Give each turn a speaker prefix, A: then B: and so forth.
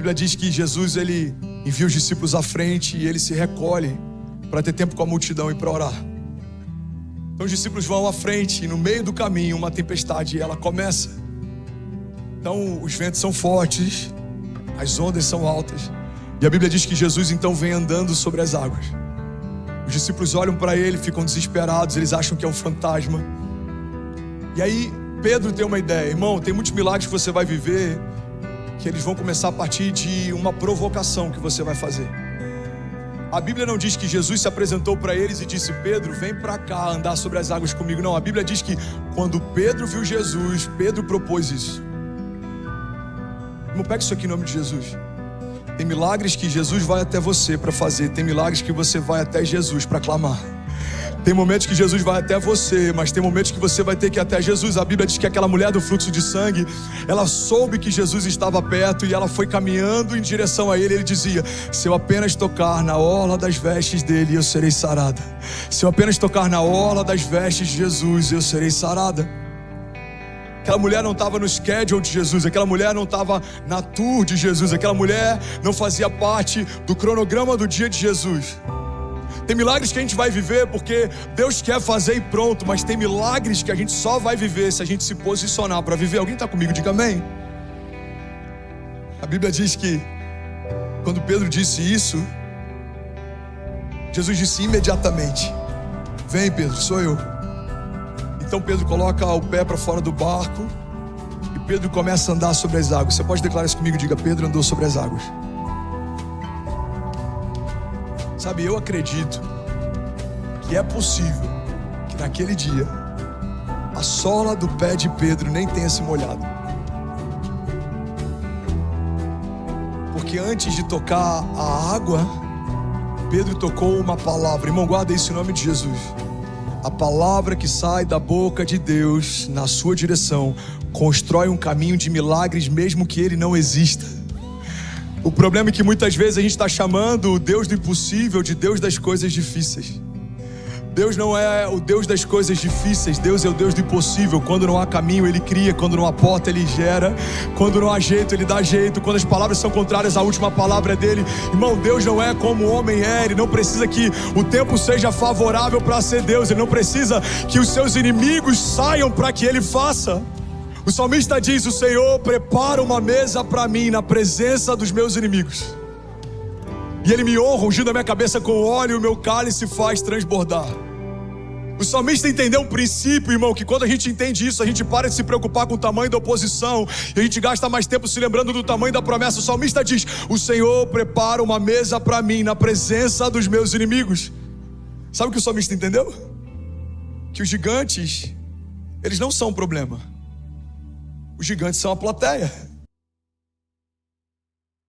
A: Bíblia diz que Jesus, ele envia os discípulos à frente e ele se recolhe para ter tempo com a multidão e para orar. Então os discípulos vão à frente e no meio do caminho uma tempestade ela começa. Então os ventos são fortes, as ondas são altas. E a Bíblia diz que Jesus então vem andando sobre as águas. Os discípulos olham para ele, ficam desesperados, eles acham que é um fantasma. E aí Pedro tem uma ideia: irmão, tem muitos milagres que você vai viver, que eles vão começar a partir de uma provocação que você vai fazer. A Bíblia não diz que Jesus se apresentou para eles e disse: Pedro, vem para cá andar sobre as águas comigo. Não, a Bíblia diz que quando Pedro viu Jesus, Pedro propôs isso. Irmão, pega isso aqui em nome de Jesus. Tem milagres que Jesus vai até você para fazer. Tem milagres que você vai até Jesus para clamar. Tem momentos que Jesus vai até você, mas tem momentos que você vai ter que ir até Jesus. A Bíblia diz que aquela mulher do fluxo de sangue, ela soube que Jesus estava perto e ela foi caminhando em direção a ele. Ele dizia: se eu apenas tocar na orla das vestes dele, eu serei sarada. Se eu apenas tocar na orla das vestes de Jesus, eu serei sarada. Aquela mulher não estava no schedule de Jesus, aquela mulher não estava na tour de Jesus, aquela mulher não fazia parte do cronograma do dia de Jesus. Tem milagres que a gente vai viver porque Deus quer fazer e pronto, mas tem milagres que a gente só vai viver se a gente se posicionar para viver. Alguém está comigo? Diga amém. A Bíblia diz que quando Pedro disse isso, Jesus disse imediatamente: vem, Pedro, sou eu. Então Pedro coloca o pé para fora do barco e Pedro começa a andar sobre as águas. Você pode declarar isso comigo? Diga: Pedro andou sobre as águas. Sabe, eu acredito que é possível que naquele dia a sola do pé de Pedro nem tenha se molhado. Porque antes de tocar a água, Pedro tocou uma palavra. Irmão, guarda isso em nome de Jesus. A palavra que sai da boca de Deus na sua direção constrói um caminho de milagres mesmo que ele não exista. O problema é que muitas vezes a gente está chamando o Deus do impossível de Deus das coisas difíceis. Deus não é o Deus das coisas difíceis, Deus é o Deus do impossível. Quando não há caminho, Ele cria. Quando não há porta, Ele gera. Quando não há jeito, Ele dá jeito. Quando as palavras são contrárias, a última palavra é dele. Irmão, Deus não é como o homem é. Ele não precisa que o tempo seja favorável para ser Deus. Ele não precisa que os seus inimigos saiam para que Ele faça. O salmista diz: o Senhor prepara uma mesa para mim na presença dos meus inimigos. E Ele me honra, ungindo a minha cabeça com óleo, e o meu cálice faz transbordar. O salmista entendeu um princípio, irmão, que quando a gente entende isso, a gente para de se preocupar com o tamanho da oposição e a gente gasta mais tempo se lembrando do tamanho da promessa. O salmista diz: o Senhor prepara uma mesa para mim na presença dos meus inimigos. Sabe o que o salmista entendeu? Que os gigantes, eles não são um problema. Os gigantes são a plateia.